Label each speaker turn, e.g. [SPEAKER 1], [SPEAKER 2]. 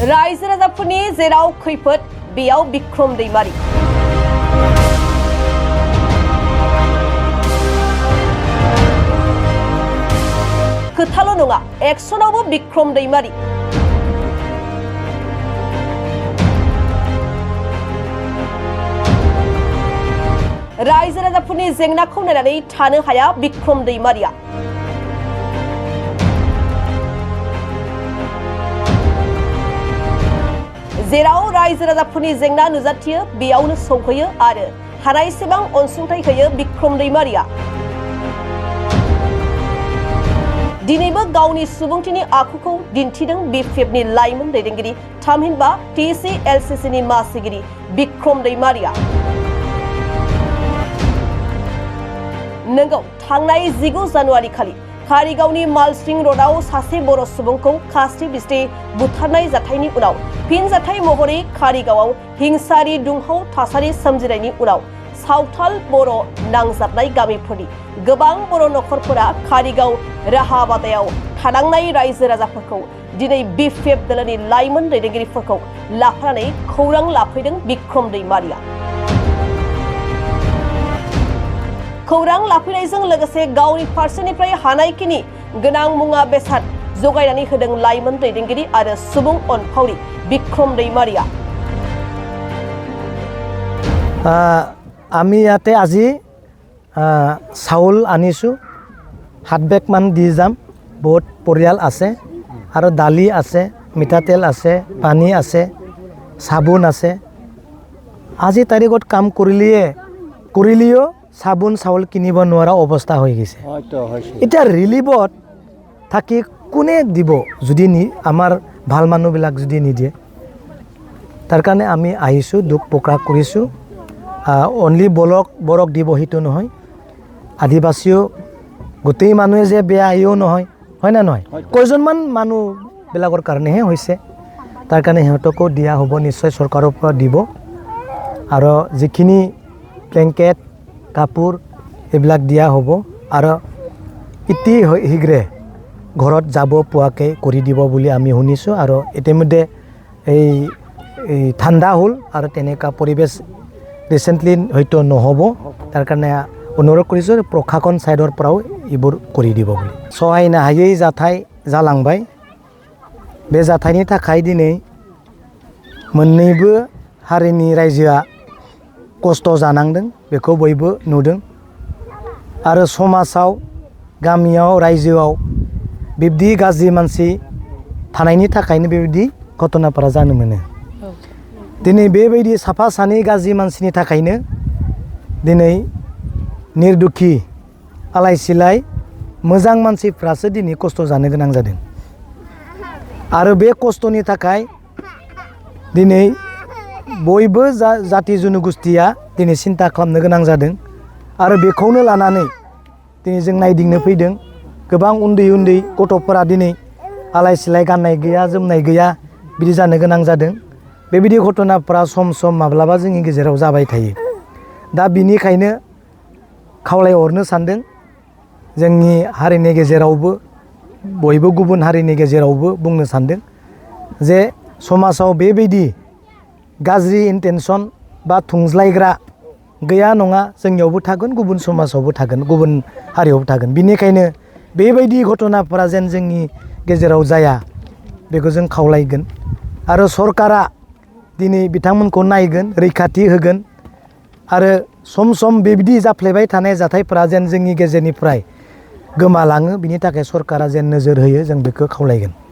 [SPEAKER 1] रायजो राजाफोरनि जेराव खैफोद बेयाव बिक्रम दैमारि। खोथाल' नङा, एक्सनावबो बिक्रम दैमारि। रायजो राजाफोरनि जेंनाखौ नायनानै थानो हाया बिक्रम दैमारिया। जेराव रायजो राजाफोरनि जेंना नुजाथियो बेयावनो सौहैयो आरो हानायसेबां अनसुंथाइ होयो बिक्रम दैमारिया। दिनैबो गावनि सुबुंथिनि आखुखौ दिन्थिदों बिपिएफनि लाइमोन दैदेनगिरि थामहिनबा TCLCCनि मासिगिरि बिक्रम दैमारिया। नंगौ, थांनाय 19 जानुवारि खालि कारिगावनि मालस्ट्रिं र'डआव सासे बर' सुबुंखौ खास्रि बिस्रि बुथारनाय जाथायनि उनाव फिन जाथाय महरै कारिगावआव हिंसायारि दुंहाव थासारि सोमजिनायनि उनाव सावथाल बर' नांजाबनाय गामिफोरनि गोबां बर' नखरफोरा कारिगाव राहा बादायाव थानांनाय रायजो राजाफोरखौ दिनै बिपिएफ दोलोनि लाइमोन दैदेनगिरिफोरखौ लाफानानै खौरां लाफैदों बिक्रम दैमारिया। खौरां लाफैनायजों लोगोसे गावनि फारसेनिफ्राय हानायखिनि गोनां मुवा बेसाद जगायनानै होदों लाइमोन दैदेनगिरि आरो सुबुं अनफावरि बिक्रम दैमारिया।
[SPEAKER 2] আমি ইয়াতে আজি চাউল আনিছোঁ 7 বেগ মান দি যাম। বহুত পৰিয়াল আছে আৰু দালি আছে, মিঠাতেল আছে, পানী আছে, চাবোন আছে। আজি তাৰিখত কাম কৰিলেও চাবোন চাউল কিনিব নোৱাৰা অৱস্থা হৈ গৈছে। এতিয়া ৰিলিফত থাকি কোনে দিব যদি আমাৰ ভাল মানুহবিলাক যদি নিদিয়ে? তাৰ কাৰণে আমি আহিছোঁ, দুখ প্ৰকাশ কৰিছোঁ। অনলি বৰক দিব সেইটো নহয়, আদিবাসীও গোটেই মানুহে যে বেয়া আহিও নহয়, হয় না নহয়? কেইজনমান মানুহবিলাকৰ কাৰণেহে হৈছে। তাৰ কাৰণে সিহঁতকো দিয়া হ'ব, নিশ্চয় চৰকাৰৰ পৰা দিব। আৰু যিখিনি ব্লেংকেট কাপোৰ এইবিলাক দিয়া হ'ব আৰু অতি শীঘ্ৰে ঘৰত যাব পোৱাকৈ কৰি দিব বুলি আমি শুনিছোঁ। আৰু ইতিমধ্যে এই ঠাণ্ডা হ'ল আৰু তেনেকুৱা পৰিৱেশ ৰিচেণ্টলি হয়তো নহ'ব। তাৰ কাৰণে অনুৰোধ কৰিছোঁ প্ৰশাসন ছাইডৰ পৰাও এইবোৰ কৰি দিব বুলি। सहायनो हायै जाथाय जालांबाय। बे जाथायनि थाखाय दिनै मोननैबो हारिनि रायजोआ खस्थ' जानांदों, बेखौ बयबो नुदों। आरो समाजाव, गामियाव, रायजोआव बिब्दि गाज्रि मानसि थानायनि थाखायनो बेबायदि घटनाफोरा जानो मोनो। दिनै बेबायदि साफा सानै गाज्रि मानसिनि थाखायनो दिनै निर्दुखी आलाय सिलाय मोजां मानसिफ्रासो दिनै खस्थ' जानो गोनां जादों। आरो बे खस्थ'नि थाखाय दिनै बयबो जाति जनगोष्ठीया दिनै सिन्था खालामनो गोनां जादों। आरो बेखौनो लानानै दिनै जों नायदिंनो फैदों। गोबां उन्दै उन्दै गथ'फोरा दिनै आलाय सिलाय गाननाय गैया, जोमनाय गैया, बिदि जानो गोनां जादों। बेबायदि घटनाफ्रा सम सम माब्लाबा जोंनि गेजेराव जाबाय थायो। दा बिनिखायनो खावलायहरनो सानदों जोंनि हारिनि गेजेरावबो, बयबो गुबुन हारिनि गेजेरावबो बुंनो सानदों जे समाजाव बेबायदि गाज्रि इन्टेनसन बा थुंज्लायग्रा गैया नङा, जोंनियावबो थागोन, गुबुन समाजावबो थागोन, गुबुन हारियावबो थागोन। बिनिखायनो बेबायदि घटनाफोरा जेन जोंनि गेजेराव जाया बेखौ जों खावलायगोन। आरो सरकारा दिनै बिथांमोनखौ नायगोन, रैखाथि होगोन। आरो सम सम बेबायदि जाफ्लेबाय थानाय जाथायफोरा जेन जोंनि गेजेरनिफ्राय गोमालाङो, बिनि थाखाय सरकारा जेन नोजोर होयो, जों बेखौ खावलायगोन।